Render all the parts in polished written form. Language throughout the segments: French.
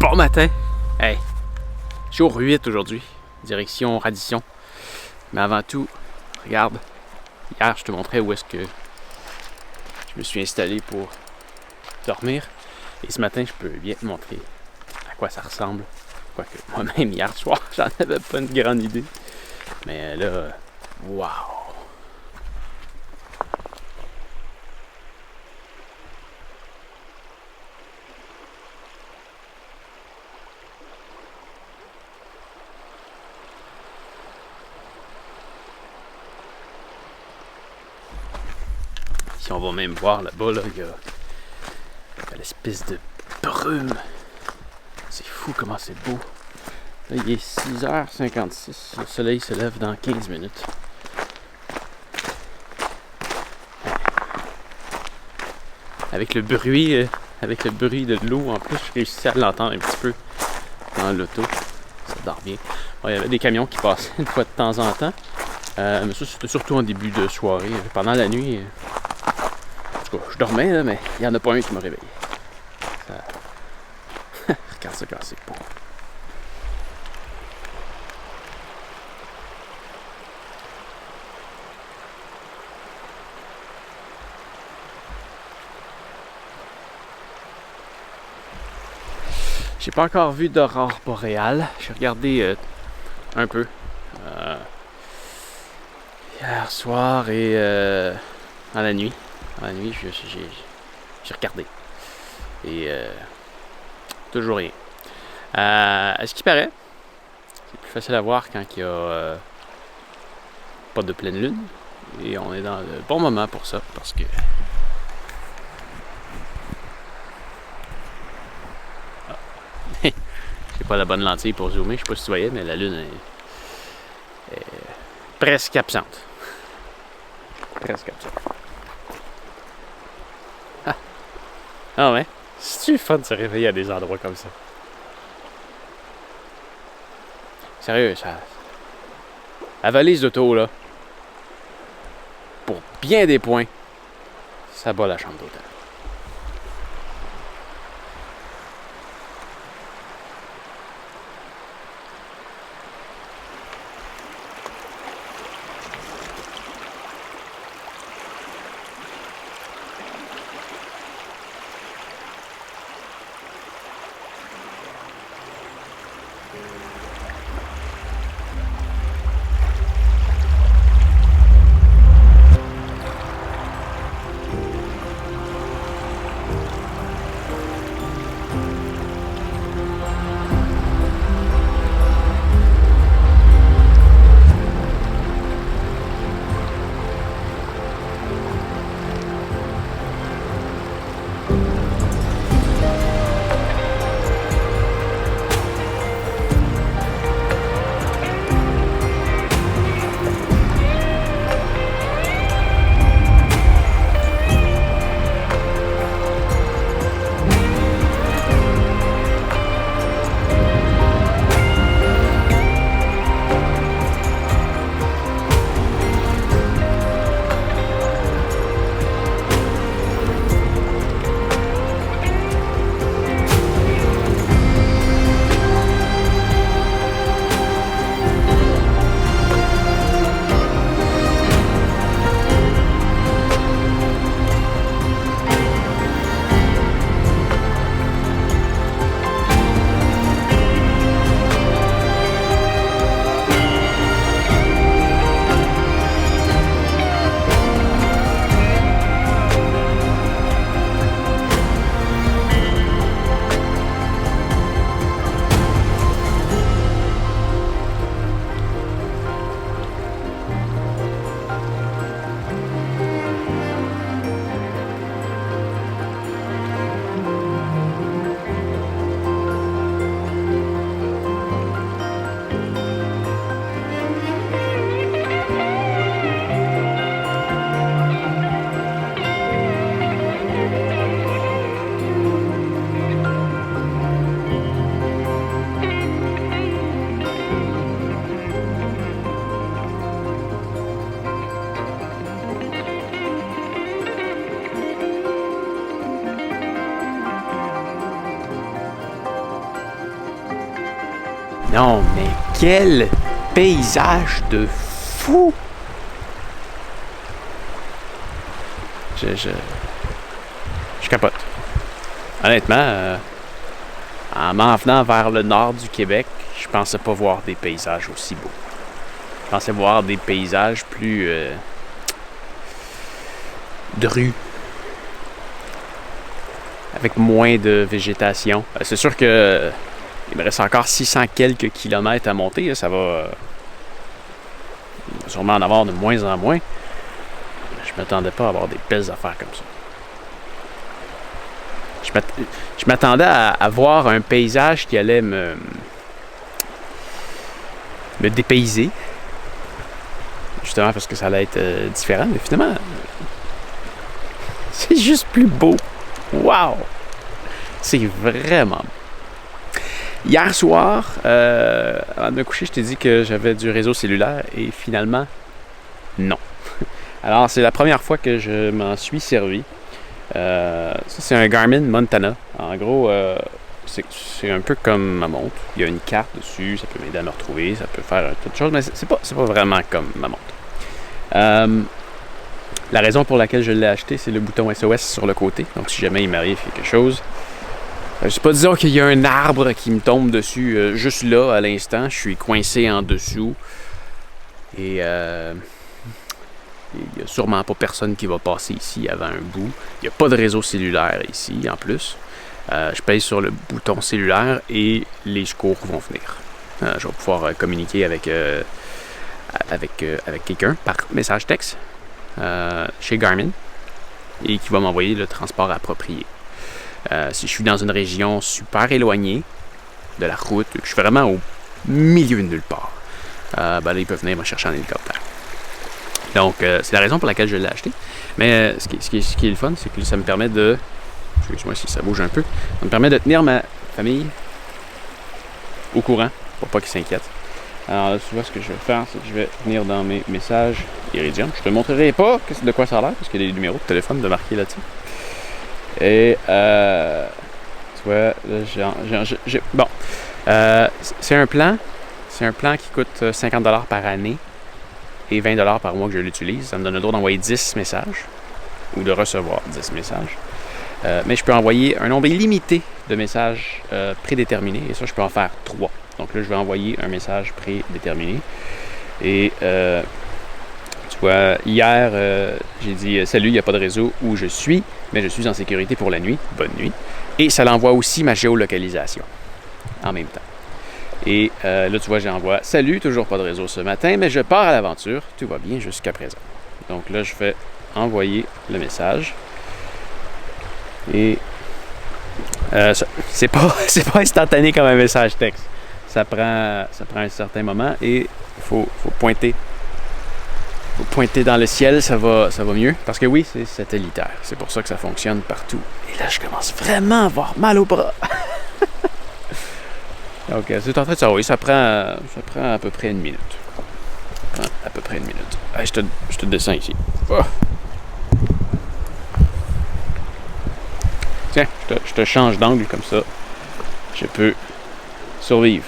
Bon matin! Hey, jour 8 aujourd'hui, direction Radisson. Mais avant tout, regarde, hier je te montrais où est-ce que je me suis installé pour dormir. Et ce matin, je peux bien te montrer à quoi ça ressemble. Quoique moi-même, hier soir, j'en avais pas une grande idée. Mais là, waouh! Si on va même voir là-bas, là, il y a l'espèce de brume. C'est fou comment c'est beau. Là, il est 6h56. Le soleil se lève dans 15 minutes. Avec le bruit de l'eau, en plus, je réussis à l'entendre un petit peu dans l'auto. Ça dort bien. Bon, il y avait des camions qui passaient une fois de temps en temps. Mais ça, c'était surtout en début de soirée. Pendant la nuit, en tout cas, je dormais, là, mais il n'y en a pas un qui m'a réveillé. Ça... Regarde ça quand c'est beau. J'ai pas encore vu d'aurore boréale. J'ai regardé un peu hier soir et dans la nuit. Dans la nuit, j'ai regardé. Et toujours rien. À ce qui paraît, c'est plus facile à voir quand il y a pas de pleine lune. Et on est dans le bon moment pour ça, parce que j'ai pas la bonne lentille pour zoomer, je sais pas si tu voyais, mais la lune est presque absente. Presque absente. Ah ouais? C'est-tu fun de se réveiller à des endroits comme ça? Sérieux, ça... La valise d'auto, là, pour bien des points, ça bat la chambre d'hôtel. Non, mais quel paysage de fou! Je capote. Honnêtement, en m'en venant vers le nord du Québec, je pensais pas voir des paysages aussi beaux. Je pensais voir des paysages plus drus, avec moins de végétation. C'est sûr que il me reste encore 600 quelques kilomètres à monter. Là, ça va sûrement en avoir de moins en moins. Je m'attendais pas à avoir des belles affaires comme ça. Je m'attendais à voir un paysage qui allait me dépayser. Justement parce que ça allait être différent. Mais finalement, c'est juste plus beau. Wow! C'est vraiment beau. Hier soir, avant de me coucher, je t'ai dit que j'avais du réseau cellulaire et finalement, non. Alors, c'est la première fois que je m'en suis servi. Ça, c'est un Garmin Montana. En gros, c'est un peu comme ma montre. Il y a une carte dessus, ça peut m'aider à me retrouver, ça peut faire toutes de choses, mais c'est pas vraiment comme ma montre. La raison pour laquelle je l'ai acheté, c'est le bouton SOS sur le côté. Donc, si jamais il m'arrive quelque chose, je sais pas, disons qu'il y a un arbre qui me tombe dessus juste là, à l'instant. Je suis coincé en dessous. Et il n'y a sûrement pas personne qui va passer ici avant un bout. Il n'y a pas de réseau cellulaire ici, en plus. Je pèse sur le bouton cellulaire et les secours vont venir. Je vais pouvoir communiquer avec quelqu'un par message texte chez Garmin et qui va m'envoyer le transport approprié. Si je suis dans une région super éloignée de la route, que je suis vraiment au milieu de nulle part, là, ils peuvent venir me chercher en hélicoptère. Donc, c'est la raison pour laquelle je l'ai acheté. Mais ce qui est le fun, c'est que ça me permet de... Excuse-moi si ça bouge un peu. Ça me permet de tenir ma famille au courant pour pas qu'ils s'inquiètent. Alors là, tu vois, ce que je vais faire, c'est que je vais venir dans mes messages Iridium. Je te montrerai pas de quoi ça a l'air, parce qu'il y a des numéros de téléphone de marquer là-dessus. Et, tu vois, là, bon. C'est un plan qui coûte 50$ par année et 20$ par mois que je l'utilise. Ça me donne le droit d'envoyer 10 messages ou de recevoir 10 messages. Mais je peux envoyer un nombre illimité de messages prédéterminés et ça, je peux en faire 3. Donc là, je vais envoyer un message prédéterminé. Et tu vois, hier, j'ai dit « Salut, il n'y a pas de réseau où je suis, mais je suis en sécurité pour la nuit. Bonne nuit. » Et ça l'envoie aussi ma géolocalisation en même temps. Et là, tu vois, j'envoie « Salut, toujours pas de réseau ce matin, mais je pars à l'aventure. Tout va bien jusqu'à présent. » Donc là, je vais envoyer le message. Et c'est pas instantané comme un message texte. Ça prend un certain moment et il faut pointer. Faut pointer dans le ciel, ça va mieux. Parce que oui, c'est satellitaire. C'est pour ça que ça fonctionne partout. Et là, je commence vraiment à avoir mal au bras. Donc, c'est en train de ça. Oui, ça prend à peu près une minute. À peu près une minute. Allez, je te descends ici. Oh. Tiens, je te change d'angle comme ça. Je peux survivre.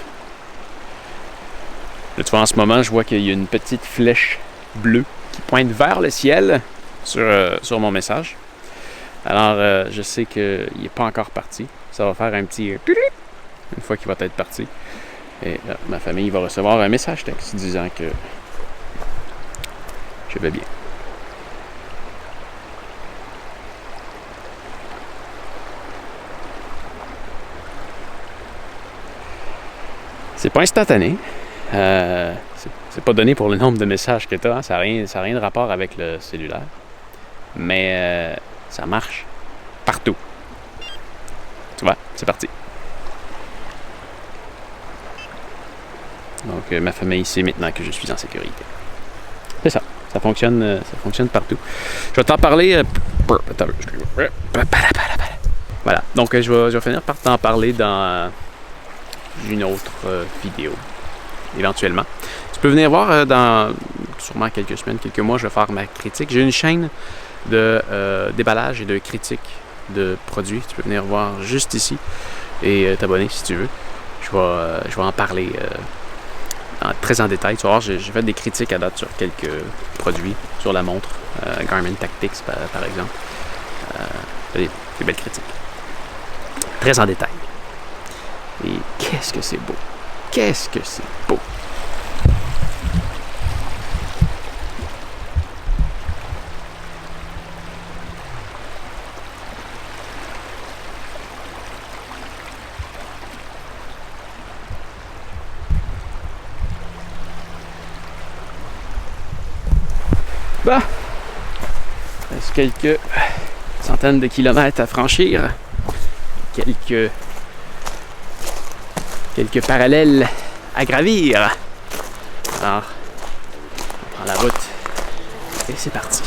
Là, tu vois, en ce moment, je vois qu'il y a une petite flèche bleue qui pointe vers le ciel sur mon message. Alors, je sais qu'il n'est pas encore parti. Ça va faire un petit... une fois qu'il va être parti. Et là, ma famille va recevoir un message texte disant que je vais bien. C'est pas instantané. C'est pas donné pour le nombre de messages que tu as. Hein. Ça n'a rien de rapport avec le cellulaire. Mais ça marche partout. Tu vois, c'est parti. Donc, ma famille sait maintenant que je suis en sécurité. C'est ça. Ça fonctionne partout. Je vais t'en parler... Voilà. Donc, je vais finir par t'en parler dans une autre vidéo, éventuellement. Tu peux venir voir dans sûrement quelques semaines, quelques mois, je vais faire ma critique. J'ai une chaîne déballage et de critique de produits. Tu peux venir voir juste ici et t'abonner si tu veux. je vais en parler très en détail. Tu vas voir, j'ai fait des critiques à date sur quelques produits, sur la montre, Garmin Tactics par exemple. Des belles critiques. Très en détail. Et qu'est-ce que c'est beau! Qu'est-ce que c'est beau! Bah, il reste quelques centaines de kilomètres à franchir, quelques parallèles à gravir. Alors, on prend la route et c'est parti.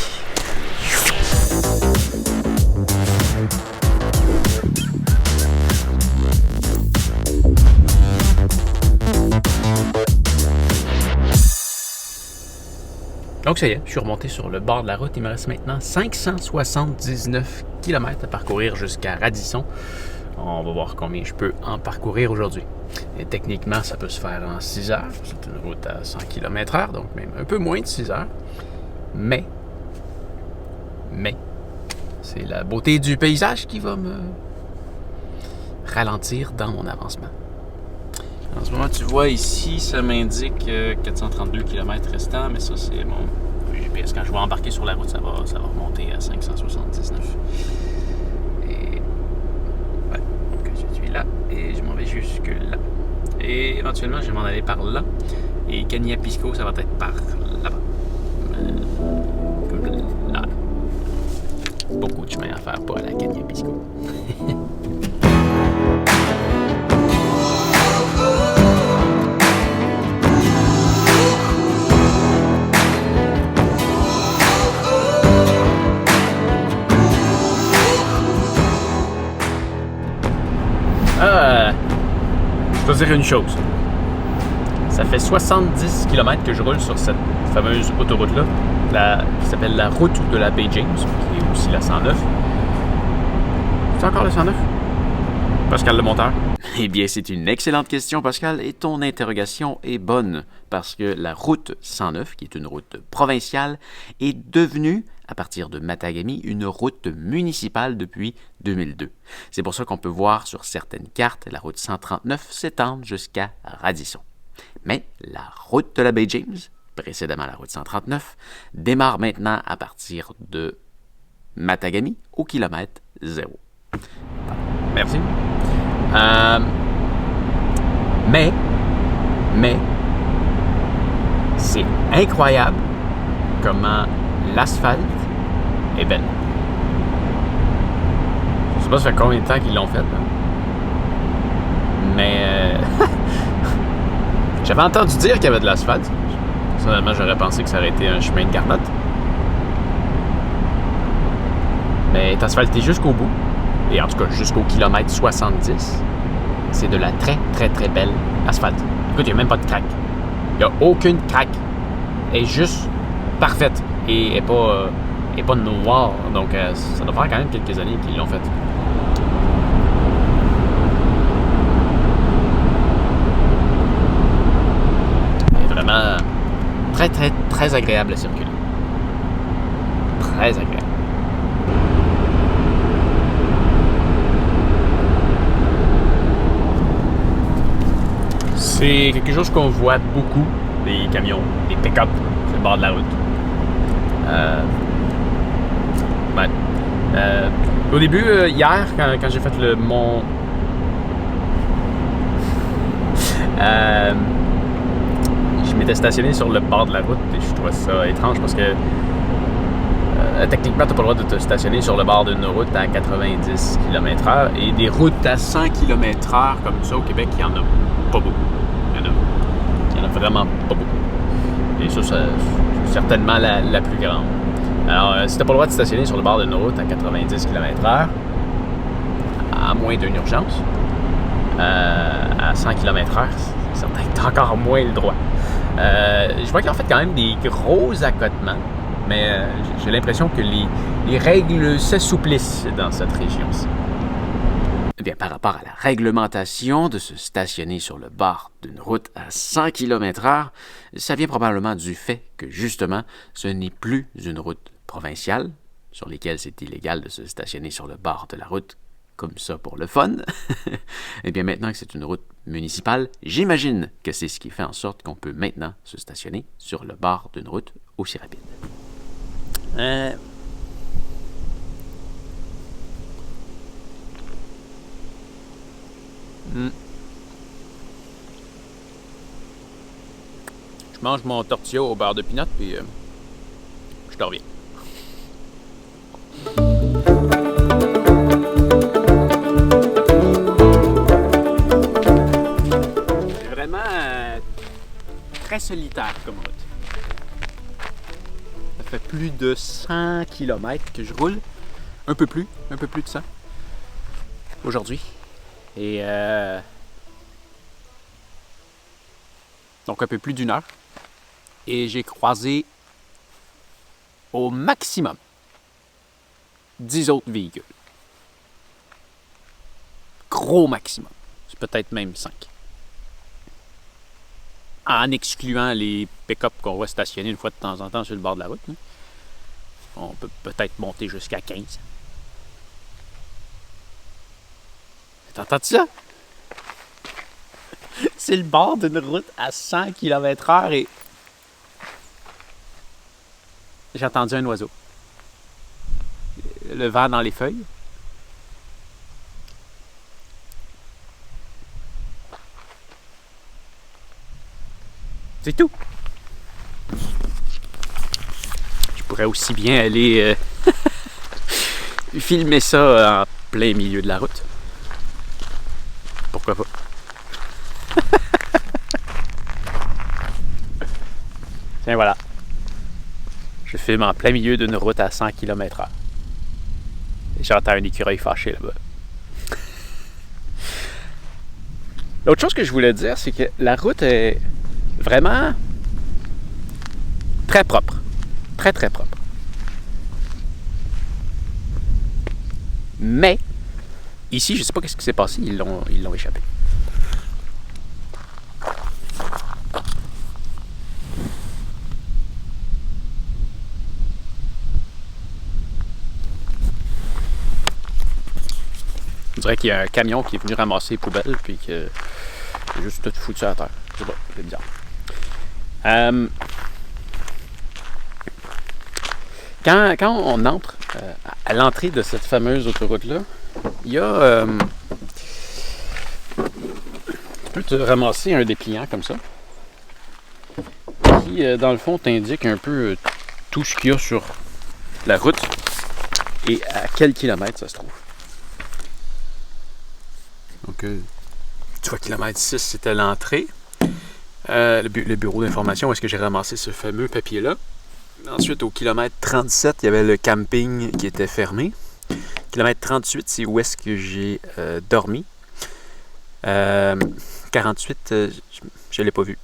Donc ça y est, je suis remonté sur le bord de la route. Il me reste maintenant 579 km à parcourir jusqu'à Radisson. On va voir combien je peux en parcourir aujourd'hui. Et techniquement, ça peut se faire en 6 heures. C'est une route à 100 km/h, donc même un peu moins de 6 heures. Mais, c'est la beauté du paysage qui va me ralentir dans mon avancement. En ce moment, tu vois ici, ça m'indique 432 km restants, mais ça, c'est mon GPS. Quand je vais embarquer sur la route, ça va remonter à 579. Et ouais, donc je suis là et je m'en vais jusque là. Et éventuellement, je vais m'en aller par là. Et Cagny-Pisco, ça va être par là-bas. Comme là. Beaucoup de chemin à faire pour aller à Cagny-Pisco. Je dois dire une chose. Ça fait 70 km que je roule sur cette fameuse autoroute-là, qui s'appelle la route de la baie James, qui est aussi la 109. C'est encore la 109? Pascal le monteur. Eh bien, c'est une excellente question, Pascal, et ton interrogation est bonne, parce que la route 109, qui est une route provinciale, est devenue, à partir de Matagami, une route municipale depuis 2002. C'est pour ça qu'on peut voir sur certaines cartes la route 139 s'étendre jusqu'à Radisson. Mais la route de la baie James, précédemment la route 139, démarre maintenant à partir de Matagami au kilomètre 0. Merci. Mais, c'est incroyable comment l'asphalte est belle. Je sais pas ça fait combien de temps qu'ils l'ont fait, là. Mais j'avais entendu dire qu'il y avait de l'asphalte. Personnellement, j'aurais pensé que ça aurait été un chemin de garnotte. Mais est asphalté jusqu'au bout. Et en tout cas, jusqu'au kilomètre 70. C'est de la très, très, très belle asphalte. Écoute, il n'y a même pas de craque. Il n'y a aucune craque. Elle est juste parfaite. Et elle n'est pas noire. Donc, ça doit faire quand même quelques années qu'ils l'ont faite. Elle est vraiment très, très, très agréable à circuler. Très agréable. C'est quelque chose qu'on voit beaucoup, des camions, des pick-up sur le bord de la route. Au début, hier, quand j'ai fait mon... je m'étais stationné sur le bord de la route et je trouvais ça étrange parce que techniquement, tu n'as pas le droit de te stationner sur le bord d'une route à 90 km/h et des routes à 100 km/h comme ça au Québec, il n'y en a pas beaucoup. Il n'y en a vraiment pas beaucoup. Et ça, c'est certainement la plus grande. Alors, si tu n'as pas le droit de stationner sur le bord d'une route à 90 km/h, à moins d'une urgence, à 100 km/h, c'est certain que tu as encore moins le droit. Je vois qu'ils ont fait quand même des gros accotements, mais j'ai l'impression que les règles s'assouplissent dans cette région-ci. Eh bien, par rapport à la réglementation de se stationner sur le bord d'une route à 100 km/h, ça vient probablement du fait que, justement, ce n'est plus une route provinciale, sur lesquelles c'est illégal de se stationner sur le bord de la route, comme ça pour le fun. Eh bien, maintenant que c'est une route municipale, j'imagine que c'est ce qui fait en sorte qu'on peut maintenant se stationner sur le bord d'une route aussi rapide. Je mange mon tortilla au beurre de pinot, puis je te reviens. C'est vraiment très solitaire comme route. Ça fait plus de 100 km que je roule. Un peu plus de ça. Aujourd'hui. Et donc un peu plus d'1 heure. Et j'ai croisé au maximum 10 autres véhicules. Gros maximum. C'est peut-être même 5. En excluant les pick-up qu'on va stationner une fois de temps en temps sur le bord de la route. Hein. On peut peut-être monter jusqu'à 15. T'entends-tu ça? C'est le bord d'une route à 100 km/h et j'ai entendu un oiseau. Le vent dans les feuilles. C'est tout. Je pourrais aussi bien aller filmer ça en plein milieu de la route. Pourquoi pas? Tiens, voilà. Je filme en plein milieu d'une route à 100 km/h. Et j'entends un écureuil fâché là-bas. L'autre chose que je voulais dire, c'est que la route est vraiment très propre. Très, très propre. Mais, ici, je ne sais pas ce qui s'est passé, ils l'ont échappé. On dirait qu'il y a un camion qui est venu ramasser les poubelles puis que c'est juste tout foutu à terre. Je sais pas, c'est bizarre. Quand on entre à l'entrée de cette fameuse autoroute-là, il y a... tu peux te ramasser un dépliant comme ça qui, dans le fond, t'indique un peu tout ce qu'il y a sur la route et à quel kilomètre ça se trouve. Donc, tu vois, kilomètre 6, c'était l'entrée. Le bureau d'information où est-ce que j'ai ramassé ce fameux papier-là. Ensuite, au kilomètre 37, il y avait le camping qui était fermé. Kilomètre 38, c'est où est-ce que j'ai dormi. 48, je ne l'ai pas vu.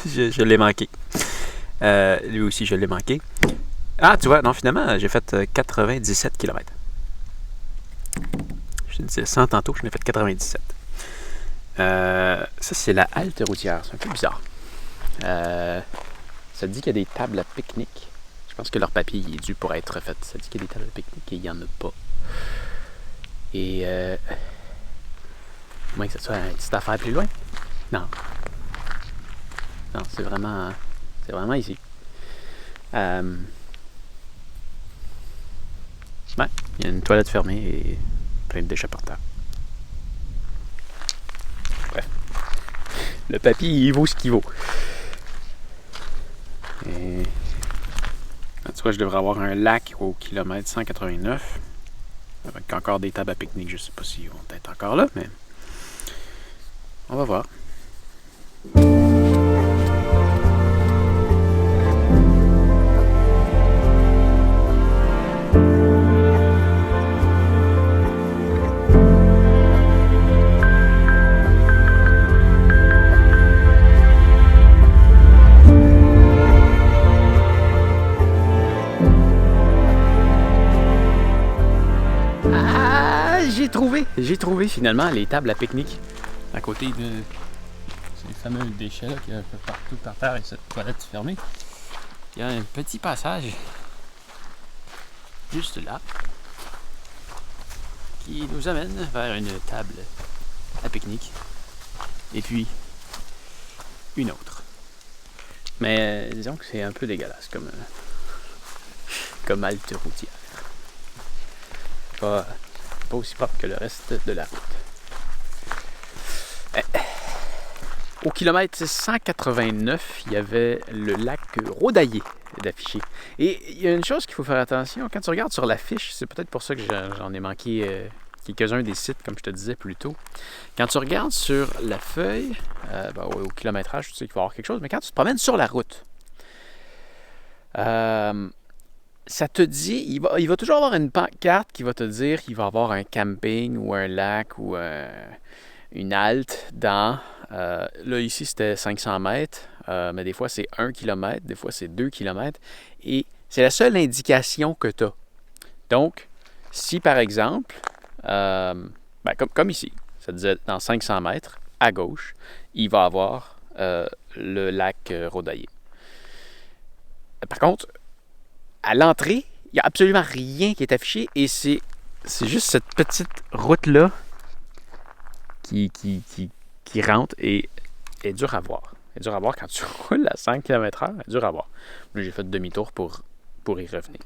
je l'ai manqué. Lui aussi, je l'ai manqué. Ah, tu vois, non, finalement, j'ai fait 97 km. Je disais 100 tantôt, je n'ai fait 97. Ça, c'est la halte routière. C'est un peu bizarre. Ça dit qu'il y a des tables à pique-nique. Je pense que leur papier est dû pour être refait. Ça dit qu'il y a des tables à pique-nique et il n'y en a pas. Et moins que ce soit une petite affaire plus loin. Non. Non, c'est vraiment ici. Ouais, il y a une toilette fermée et plein de déchets par terre. Bref. Le papier, il vaut ce qu'il vaut. Et... tu vois, je devrais avoir un lac au kilomètre 189. Avec encore des tables à pique-nique. Je ne sais pas s'ils vont être encore là, mais on va voir. J'ai trouvé J'ai trouvé finalement les tables à pique-nique à côté de ces fameux déchets là qu'il y a un peu partout par terre et cette toilette fermée. Il y a un petit passage juste là qui nous amène vers une table à pique-nique et puis une autre. Mais disons que c'est un peu dégueulasse comme halte routière. Pas aussi propre que le reste de la route. Au kilomètre 189, il y avait le lac Rhodaillé d'affiché. Et il y a une chose qu'il faut faire attention, quand tu regardes sur l'affiche, c'est peut-être pour ça que j'en ai manqué quelques-uns des sites, comme je te disais plus tôt. Quand tu regardes sur la feuille, au kilométrage, tu sais qu'il va y avoir quelque chose, mais quand tu te promènes sur la route, ça te dit, il va toujours avoir une pancarte qui va te dire qu'il va y avoir un camping ou un lac ou une halte dans... là, ici, c'était 500 mètres, mais des fois, c'est 1 km, des fois, c'est 2 km. Et c'est la seule indication que tu as. Donc, si par exemple, comme ici, ça disait dans 500 mètres, à gauche, il va y avoir le lac Rhodaillé. Par contre, à l'entrée, il n'y a absolument rien qui est affiché et c'est juste cette petite route-là qui rentre et est dure à voir. Elle est dure à voir quand tu roules à 5 km/h, elle est dure à voir. Là, j'ai fait demi-tour pour y revenir.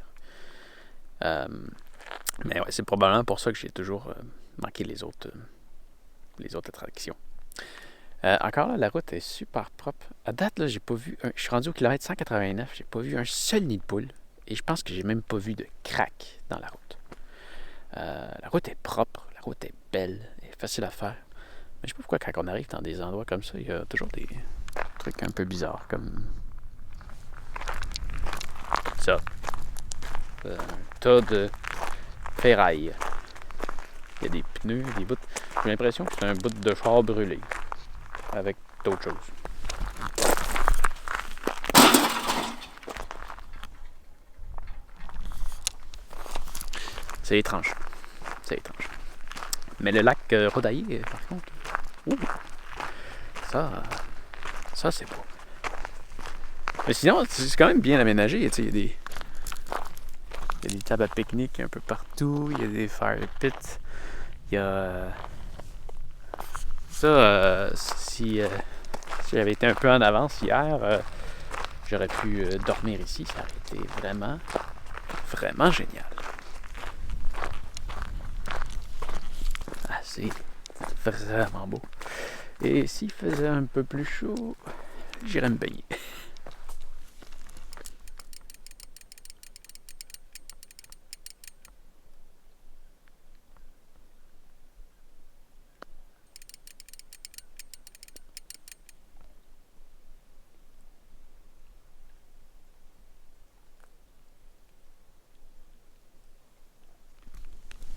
Mais ouais, c'est probablement pour ça que j'ai toujours manqué les autres attractions. Encore là, la route est super propre. À date, là, j'ai pas vu je suis rendu au kilomètre 189, j'ai pas vu un seul nid de poule. Et je pense que j'ai même pas vu de crack dans la route. La route est propre, la route est belle, elle est facile à faire. Mais je sais pas pourquoi quand on arrive dans des endroits comme ça, il y a toujours des trucs un peu bizarres, comme ça. Un tas de ferraille. Il y a des pneus, des bouts. J'ai l'impression que c'est un bout de char brûlé, avec d'autres choses. C'est étrange. C'est étrange. Mais le lac Rhodaillé, par contre, ça c'est beau. Mais sinon, c'est quand même bien aménagé. Il y a des tables à pique-nique un peu partout. Il y a des fire pits. Il y a... si j'avais été un peu en avance hier, j'aurais pu dormir ici. Ça aurait été vraiment, vraiment génial. C'est vraiment beau. Et s'il faisait un peu plus chaud, j'irais me baigner.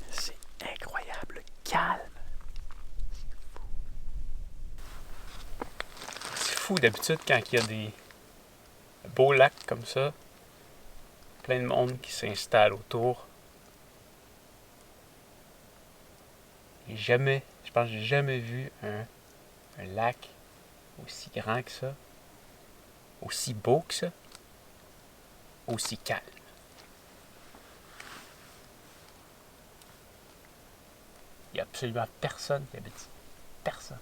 C'est incroyable, calme. C'est fou d'habitude quand il y a des beaux lacs comme ça, plein de monde qui s'installe autour. Je pense que j'ai jamais vu un lac aussi grand que ça, aussi beau que ça, aussi calme. Il n'y a absolument personne qui habite ici. Personne.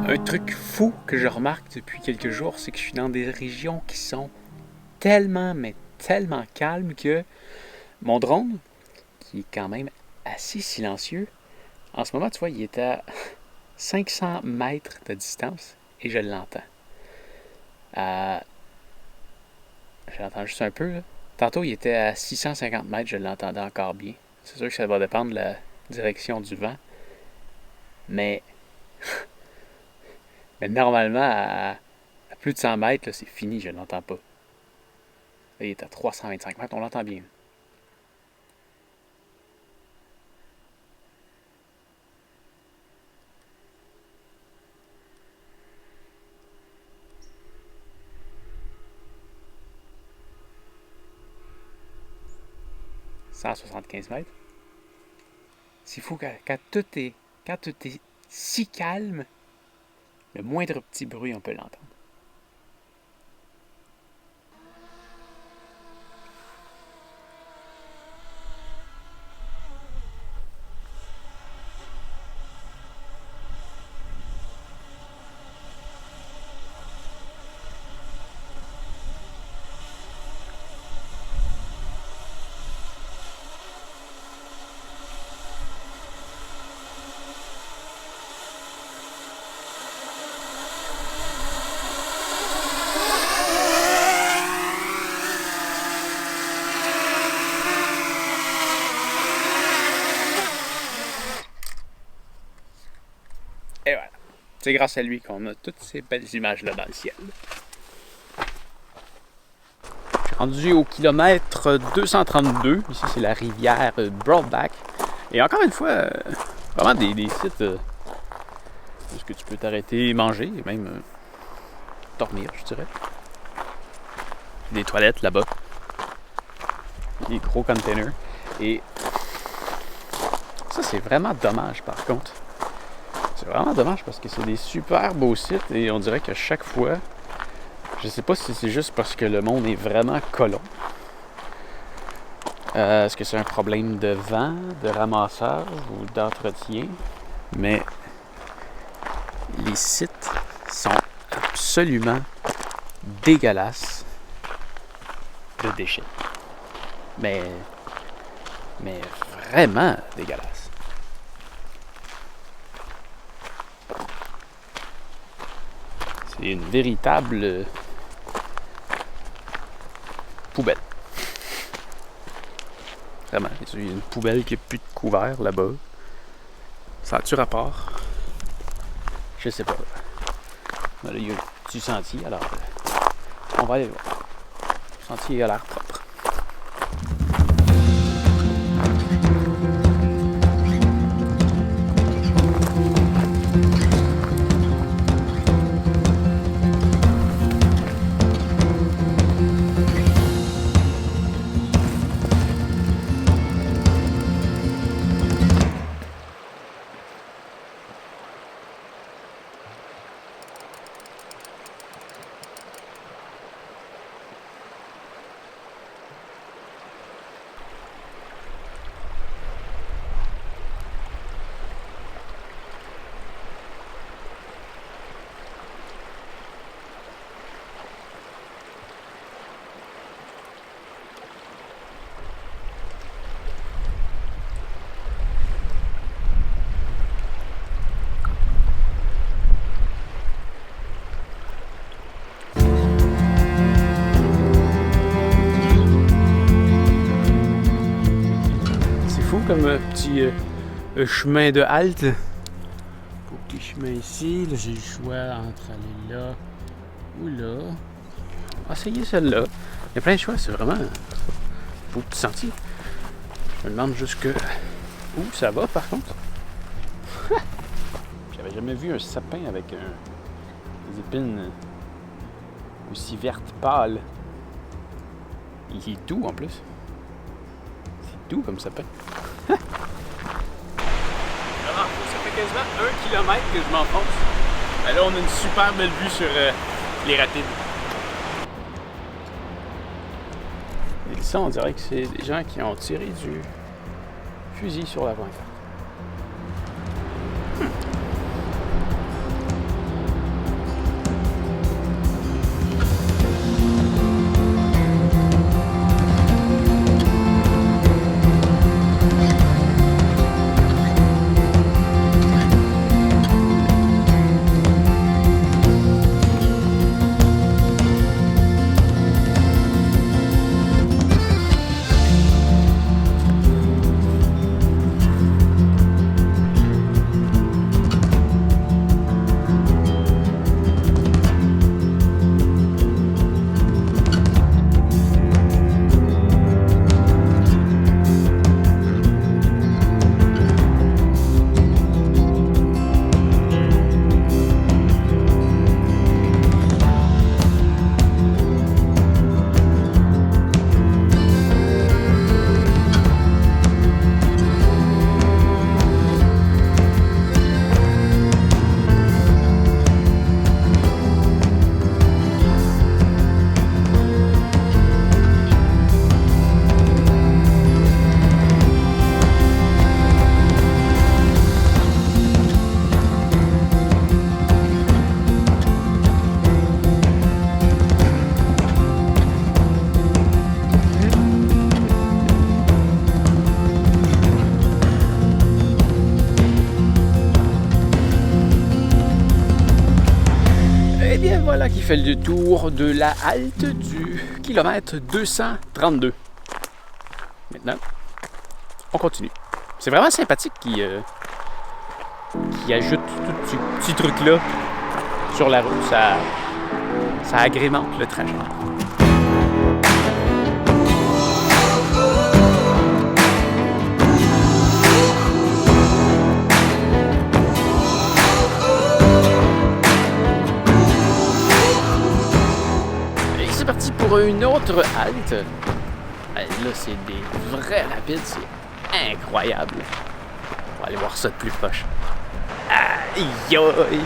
Un truc fou que je remarque depuis quelques jours, c'est que je suis dans des régions qui sont tellement, mais tellement calmes que mon drone, qui est quand même assez silencieux, en ce moment, tu vois, il est à 500 mètres de distance et je l'entends. Je l'entends juste un peu, là. Tantôt, il était à 650 mètres, je l'entendais encore bien. C'est sûr que ça va dépendre de la direction du vent. Mais normalement, à plus de 100 mètres, là, c'est fini, je ne l'entends pas. Là, il est à 325 mètres, on l'entend bien. « 175 mètres. C'est fou quand tout est si calme, le moindre petit bruit, on peut l'entendre. Et voilà. C'est grâce à lui qu'on a toutes ces belles images-là dans le ciel. Je suis rendu au kilomètre 232. Ici, c'est la rivière Broadback. Et encore une fois, vraiment des sites où est-ce que tu peux t'arrêter, manger et même dormir, je dirais. Des toilettes là-bas. Des gros containers. Et ça, c'est vraiment dommage, par contre. C'est vraiment dommage parce que c'est des super beaux sites et on dirait que chaque fois, je sais pas si c'est juste parce que le monde est vraiment colon. Est-ce que c'est un problème de vent, de ramassage ou d'entretien? Mais les sites sont absolument dégueulasses de déchets. Mais vraiment dégueulasses. C'est une véritable poubelle. Vraiment, il y a une poubelle qui n'a plus de couvert là-bas. Ça a-tu rapport? Je sais pas. Là, il y a un petit sentier, alors on va aller voir. Le sentier a l'air propre. Comme un petit chemin de halte. Pour petit chemin ici, là, j'ai le choix entre aller là ou là. On va essayer celle-là. Il y a plein de choix, c'est vraiment un beau petit sentier. Je me demande jusque où ça va par contre. J'avais jamais vu un sapin avec des épines aussi vertes pâles. Il est doux en plus. C'est doux comme sapin. Alors, ça fait quasiment 1 kilomètre que je m'enfonce. Là, on a une super belle vue sur les rapides. Et ça, on dirait que c'est des gens qui ont tiré du fusil sur la pancarte. fait le tour de la halte du kilomètre 232. Maintenant, on continue. C'est vraiment sympathique qui ajoute tous ces petits trucs-là sur la route. Ça agrémente le trajet. Et c'est parti pour une autre halte. Là, c'est des vrais rapides, c'est incroyable. On va aller voir ça de plus proche. Aïe aïe!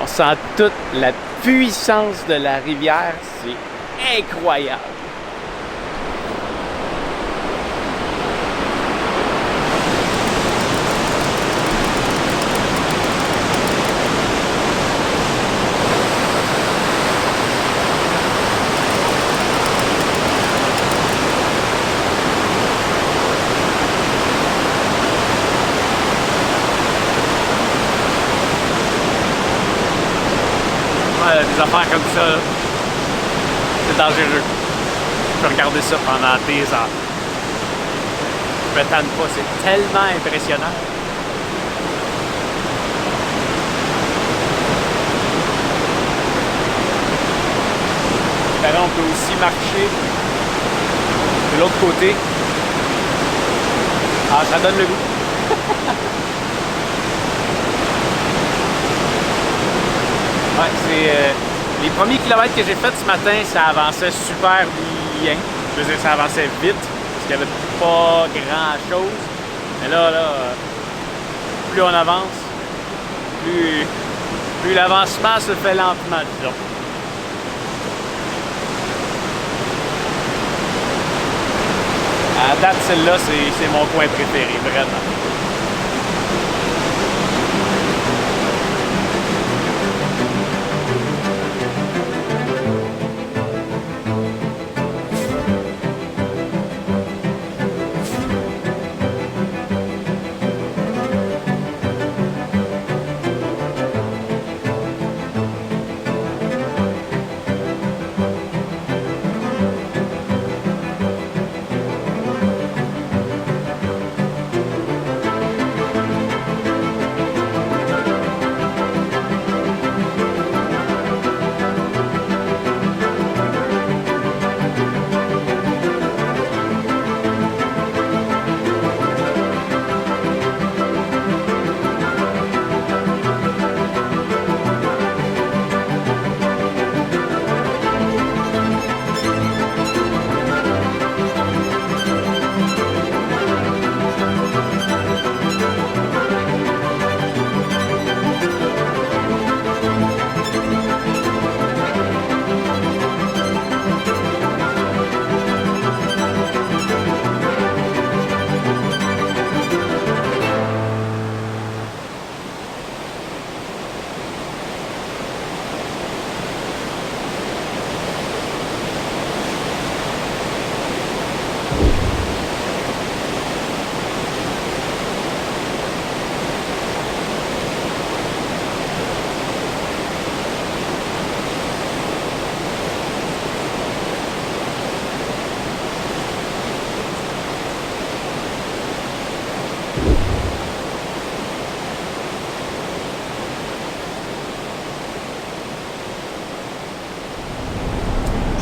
On sent toute la puissance de la rivière, c'est incroyable. Des affaires comme ça, c'est dangereux. Je peux regarder ça pendant des heures. Je me tanne pas, c'est tellement impressionnant. Là, on peut aussi marcher de l'autre côté. Ah, ça donne le goût. Ouais, c'est les premiers kilomètres que j'ai faits ce matin, ça avançait super bien. Je veux dire, ça avançait vite, parce qu'il n'y avait pas grand-chose. Mais là, plus on avance, plus l'avancement se fait lentement, disons. À date, celle-là, c'est mon coin préféré, vraiment.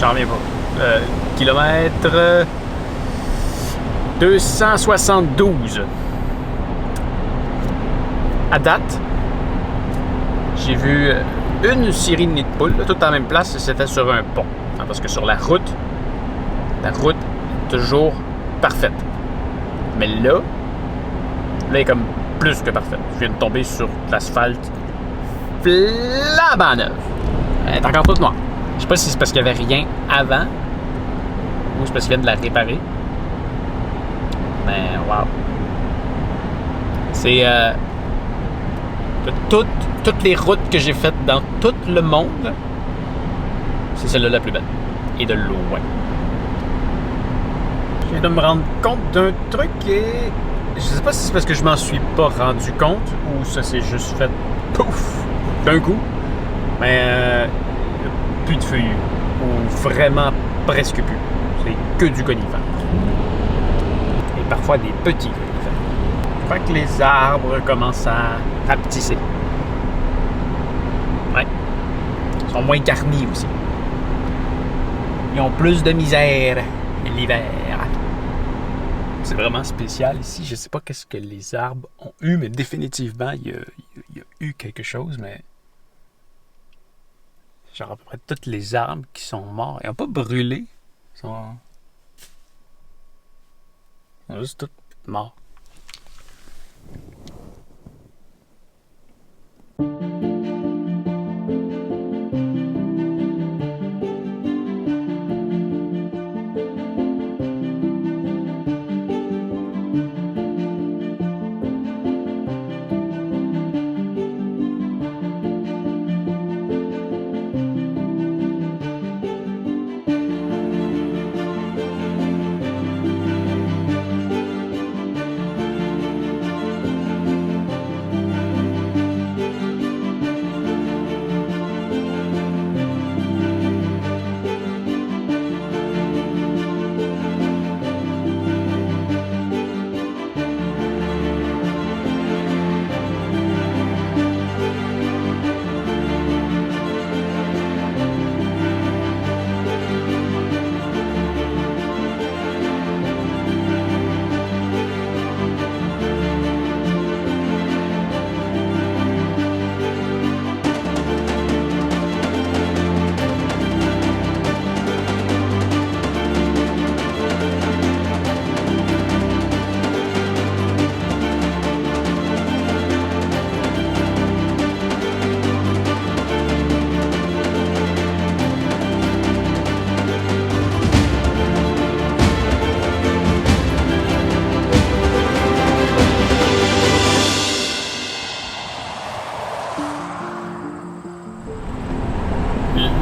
J'en reviens pas. Kilomètre 272. À date, j'ai vu une série de nids de poules, tout en même place, c'était sur un pont. Parce que sur la route est toujours parfaite. Mais là, elle est comme plus que parfaite. Je viens de tomber sur l'asphalte flambant neuve. Elle est encore toute noire. Je sais pas si c'est parce qu'il n'y avait rien avant ou c'est parce qu'ils viennent de la réparer. Mais wow. C'est de toutes les routes que j'ai faites dans tout le monde, c'est celle-là la plus belle. Et de loin. Je viens de me rendre compte d'un truc et je sais pas si c'est parce que je m'en suis pas rendu compte ou ça s'est juste fait pouf d'un coup. Mais plus de feuillus, ou vraiment presque plus. C'est que du conifère. Et parfois des petits conifères. Fait que les arbres commencent à rapetisser. Ouais. Ils sont moins garnis aussi. Ils ont plus de misère l'hiver. C'est vraiment spécial ici. Je sais pas qu'est-ce que les arbres ont eu, mais définitivement, il y a eu quelque chose, mais genre à peu près tous les arbres qui sont morts. Ils n'ont pas brûlé. Ils sont juste tous morts.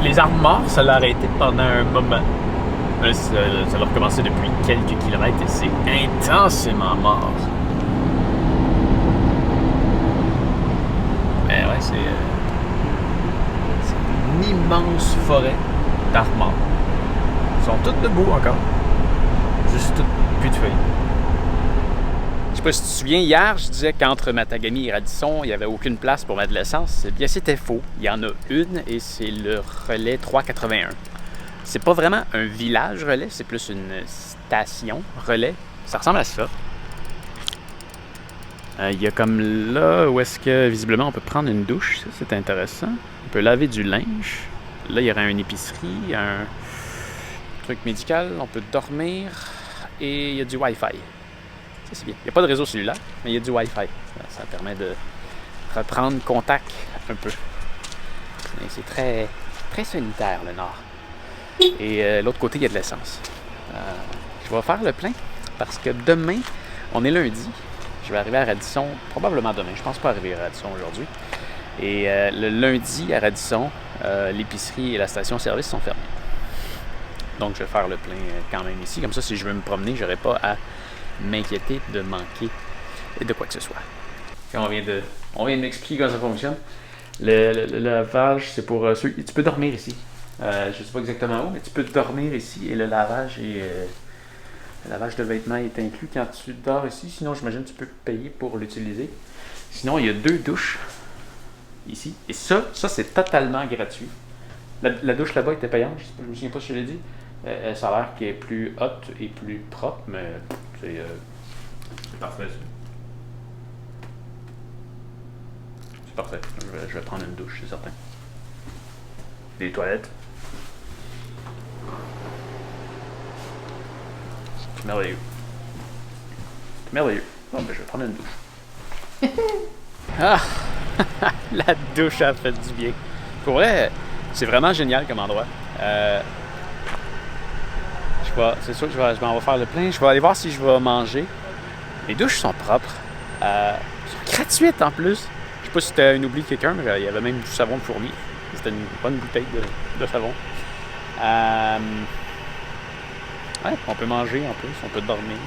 Les arbres morts, ça l'a arrêté pendant un moment. Ça a recommencé depuis quelques kilomètres et c'est intensément mort. Mais ouais, c'est une immense forêt d'arbres morts. Ils sont tous debout encore. Juste toutes plus de feuilles. Je sais pas si tu te souviens, hier, je disais qu'entre Matagami et Radisson, il n'y avait aucune place pour mettre de l'essence. Eh bien, c'était faux. Il y en a une et c'est le relais 381. C'est pas vraiment un village relais, c'est plus une station relais. Ça ressemble à ça. Il y a comme là où est-ce que, visiblement, on peut prendre une douche. Ça, c'est intéressant. On peut laver du linge. Là, il y aurait une épicerie, un truc médical. On peut dormir et il y a du Wi-Fi. C'est bien. Il n'y a pas de réseau cellulaire, mais il y a du Wi-Fi. Ça permet de reprendre contact un peu. Et c'est très, très solitaire, le Nord. Et l'autre côté, il y a de l'essence. Je vais faire le plein parce que demain, on est lundi. Je vais arriver à Radisson, probablement demain. Je pense pas arriver à Radisson aujourd'hui. Et le lundi, à Radisson, l'épicerie et la station-service sont fermées. Donc, je vais faire le plein quand même ici. Comme ça, si je veux me promener, je n'aurai pas à m'inquiéter de manquer de quoi que ce soit. On vient de m'expliquer comment ça fonctionne. Le lavage, c'est pour ceux... Tu peux dormir ici. Je ne sais pas exactement où, mais tu peux dormir ici et le lavage de vêtements est inclus quand tu dors ici. Sinon, j'imagine que tu peux payer pour l'utiliser. Sinon, il y a 2 douches ici. Et ça c'est totalement gratuit. La douche là-bas était payante. Je me souviens pas si je l'ai dit. Ça a l'air qu'elle est plus haute et plus propre, mais c'est parfait ça. C'est parfait. Je vais prendre une douche, c'est certain. Des toilettes. C'est merveilleux. C'est merveilleux. Bon, ben je vais prendre une douche. Ah! La douche a fait du bien. Pour vrai, c'est vraiment génial comme endroit. C'est sûr que je m'en vais faire le plein. Je vais aller voir si je vais manger. Les douches sont propres. Sont gratuites en plus. Je sais pas si c'était un oubli de quelqu'un, mais il y avait même du savon de fourmi. C'était une bonne bouteille de savon. Ouais, on peut manger en plus, on peut dormir.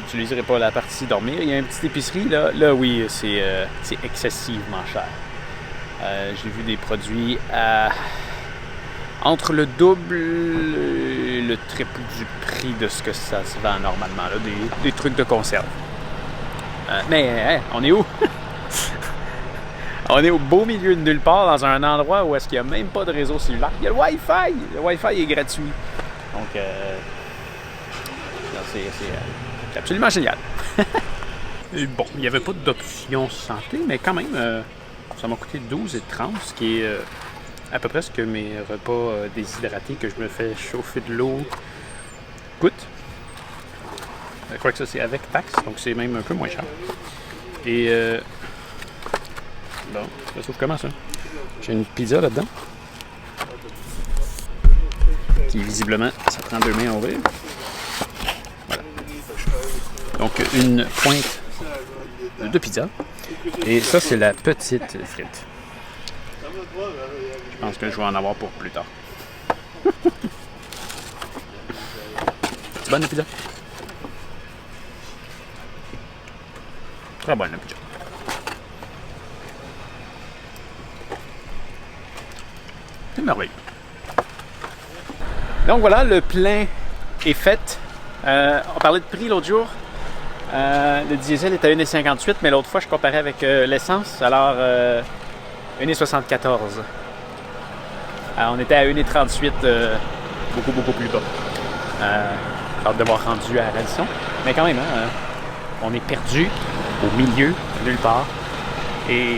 J'utiliserai pas la partie dormir. Il y a une petite épicerie, là oui, c'est excessivement cher. J'ai vu des produits entre le double et le triple du prix de ce que ça se vend normalement. Là, des trucs de conserve. Mais on est où? On est au beau milieu de nulle part, dans un endroit où est-ce qu'il n'y a même pas de réseau cellulaire. Il y a le Wi-Fi! Le Wi-Fi est gratuit. Donc, c'est absolument génial. Et bon, il n'y avait pas d'option santé, mais quand même, ça m'a coûté 12,30, ce qui est à peu près ce que mes repas déshydratés que je me fais chauffer de l'eau coûtent. Je crois que ça, c'est avec taxe, donc c'est même un peu moins cher. Et bon, ça se trouve comment ça? J'ai une pizza là-dedans. Qui visiblement, ça prend 2 mains à ouvrir. Voilà. Donc une pointe de pizza. Et ça, c'est la petite frite. Je pense que je vais en avoir pour plus tard. C'est bonne la pizza? Très bonne la pizza. C'est merveilleux. Donc voilà, le plein est fait. On parlait de prix l'autre jour. Le diesel est à 1,58, mais l'autre fois, je comparais avec l'essence. Alors, 1,74. On était à 1,38, beaucoup plus bas. J'ai hâte de voir rendu à l'addition. Mais quand même, hein, on est perdu au milieu, nulle part. Et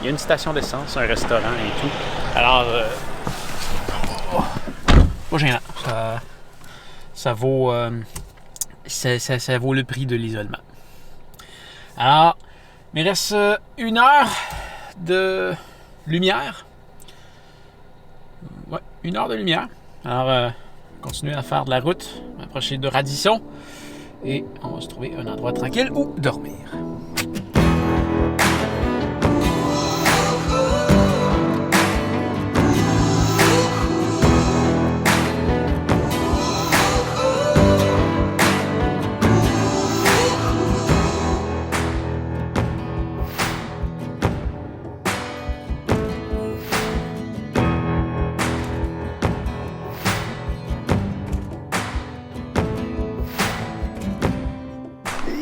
il y a une station d'essence, un restaurant et tout. Alors, pas gênant. Ça vaut, ça vaut le prix de l'isolement. Alors, il me reste 1 heure de lumière. Ouais, 1 heure de lumière. Alors, continuer à faire de la route, m'approcher de Radisson. Et on va se trouver un endroit tranquille où dormir.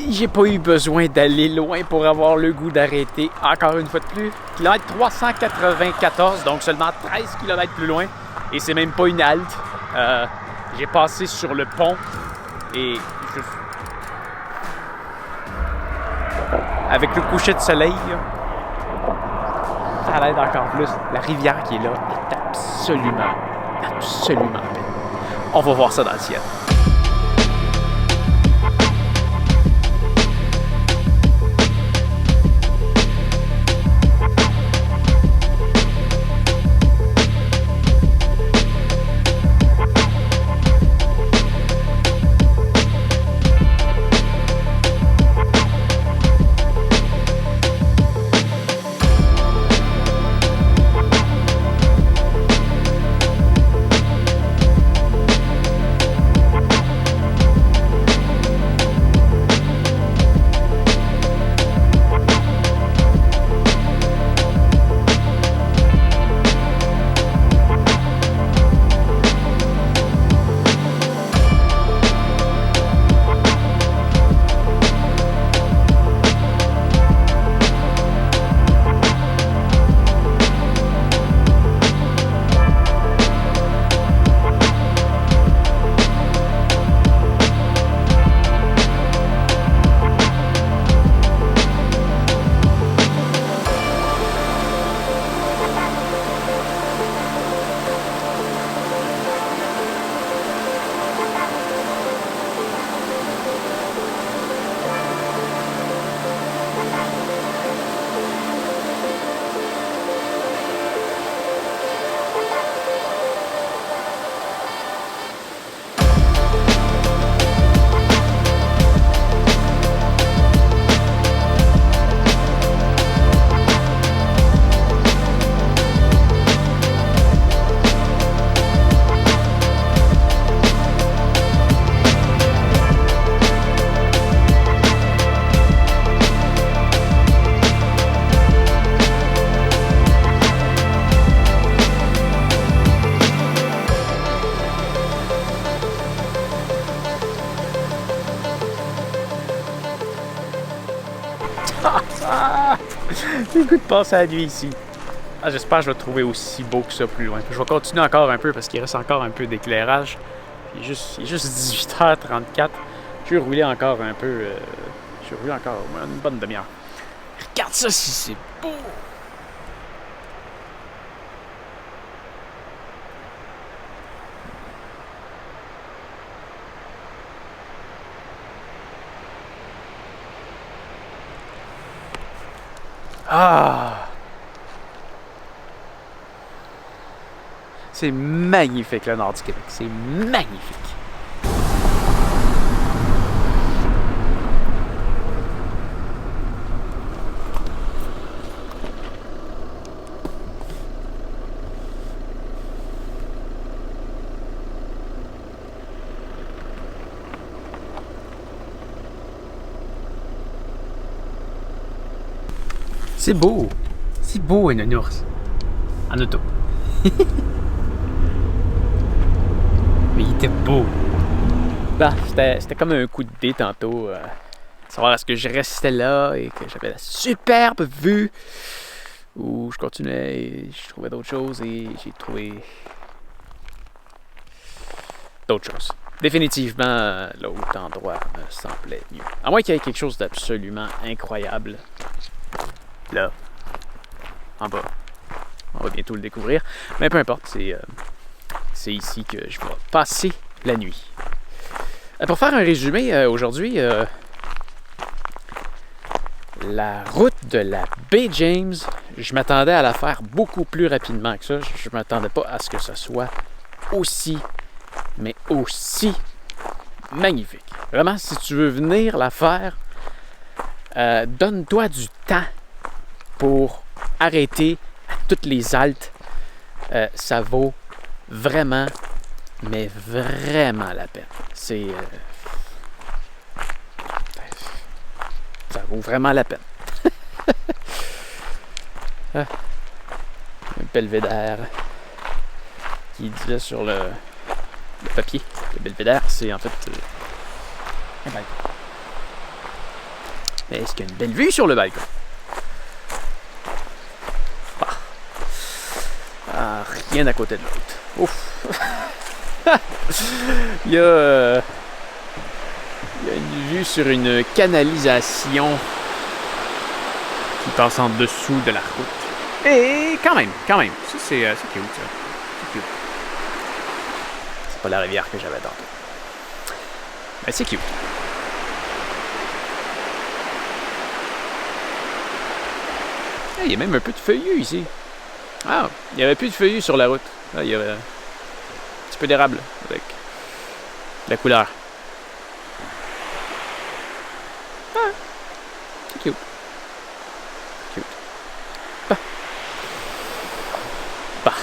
J'ai pas eu besoin d'aller loin pour avoir le goût d'arrêter. Encore une fois de plus, kilomètre 394, donc seulement 13 km plus loin. Et c'est même pas une halte. J'ai passé sur le pont et avec le coucher de soleil, ça l'aide encore plus. La rivière qui est là est absolument belle. On va voir ça dans le ciel. Ah! J'ai le goût de passer la nuit ici. Ah, j'espère que je vais trouver aussi beau que ça plus loin. Je vais continuer encore un peu parce qu'il reste encore un peu d'éclairage. Il est juste 18h34. Je vais rouler encore un peu. Je vais rouler encore une bonne demi-heure. Regarde ça si c'est beau! Ah! C'est magnifique le nord du Québec. C'est magnifique. C'est beau. C'est beau un ours. En auto. Mais il était beau. Bah, c'était comme un coup de dé tantôt. Savoir est-ce que je restais là et que j'avais la superbe vue. Ou je continuais et je trouvais d'autres choses et j'ai trouvé d'autres choses. Définitivement, l'autre endroit me semblait mieux. À moins qu'il y ait quelque chose d'absolument incroyable. Là, en bas. On va bientôt le découvrir. Mais peu importe, c'est ici que je vais passer la nuit. Pour faire un résumé, aujourd'hui, la route de la baie James, je m'attendais à la faire beaucoup plus rapidement que ça. Je ne m'attendais pas à ce que ce soit aussi, mais aussi magnifique. Vraiment, si tu veux venir la faire, donne-toi du temps pour arrêter à toutes les haltes. Ça vaut vraiment, mais vraiment la peine. Ça vaut vraiment la peine. Un belvédère qui disait sur le papier. Le belvédère, c'est en fait un balcon. Mais est-ce qu'il y a une belle vue sur le balcon? Rien à côté de l'autre. Ouf! il y a une vue sur une canalisation qui passe en dessous de la route. Et quand même. Ça, c'est cute, ça. C'est cute. C'est pas la rivière que j'avais tantôt. Mais c'est cute. Il y a même un peu de feuillus ici. Ah, il n'y avait plus de feuillus sur la route. Là, il y avait un petit peu d'érable avec la couleur. Ah, c'est cute. Bah.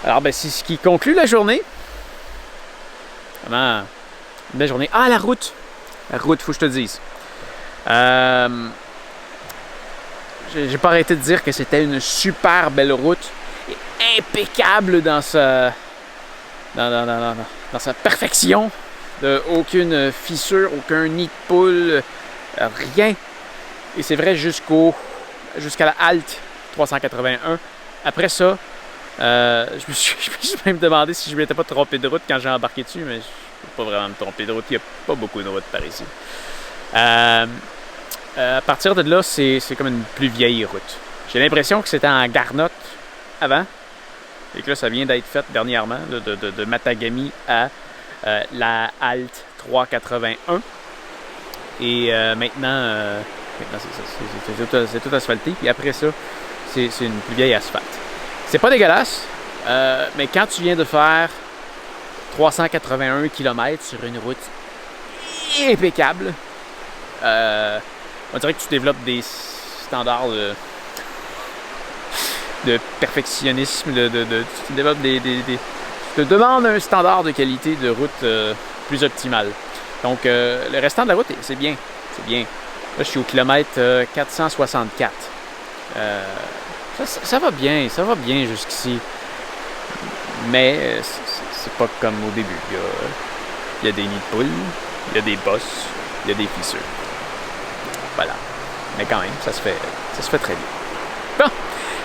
Alors ben, c'est ce qui conclut la journée. Vraiment, une belle journée. Ah, la route! La route, faut que je te le dise. J'ai pas arrêté de dire que c'était une super belle route et impeccable dans sa perfection. Aucune fissure, aucun nid de poule, rien. Et c'est vrai jusqu'à la halte 381. Après ça, je me suis même demandé si je m'étais pas trompé de route quand j'ai embarqué dessus, mais je ne peux pas vraiment me tromper de route. Il n'y a pas beaucoup de route par ici. À partir de là, c'est comme une plus vieille route. J'ai l'impression que c'était en garnotte avant et que là, ça vient d'être fait dernièrement de Matagami à la halte 381. Et maintenant c'est tout asphalté. Et après ça, c'est une plus vieille asphalte. C'est pas dégueulasse, mais quand tu viens de faire 381 km sur une route impeccable, on dirait que tu développes des standards de perfectionnisme, tu développes tu te demandes un standard de qualité de route plus optimal. Donc, le restant de la route, c'est bien. Là, je suis au kilomètre 464. Ça va bien jusqu'ici. Mais c'est pas comme au début. Il y a des nids de poules, il y a des bosses, il y a des fissures. Voilà. Mais quand même, ça se fait très bien. Bon,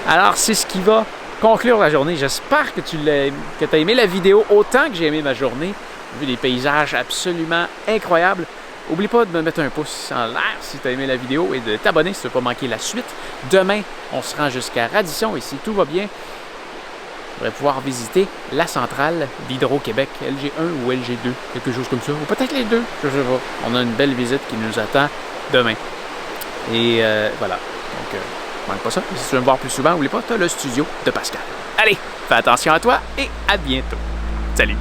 alors c'est ce qui va conclure la journée. J'espère que tu as aimé la vidéo autant que j'ai aimé ma journée. J'ai vu des paysages absolument incroyables. N'oublie pas de me mettre un pouce en l'air si tu as aimé la vidéo et de t'abonner si tu ne veux pas manquer la suite. Demain, on se rend jusqu'à Radisson et si tout va bien, on devrait pouvoir visiter la centrale d'Hydro-Québec, LG1 ou LG2, quelque chose comme ça. Ou peut-être les deux, je sais pas. On a une belle visite qui nous attend demain. Et voilà. Donc, manque pas ça. Et si tu veux me voir plus souvent, n'oublie pas, tu as le studio de Pascal. Allez, fais attention à toi et à bientôt. Salut!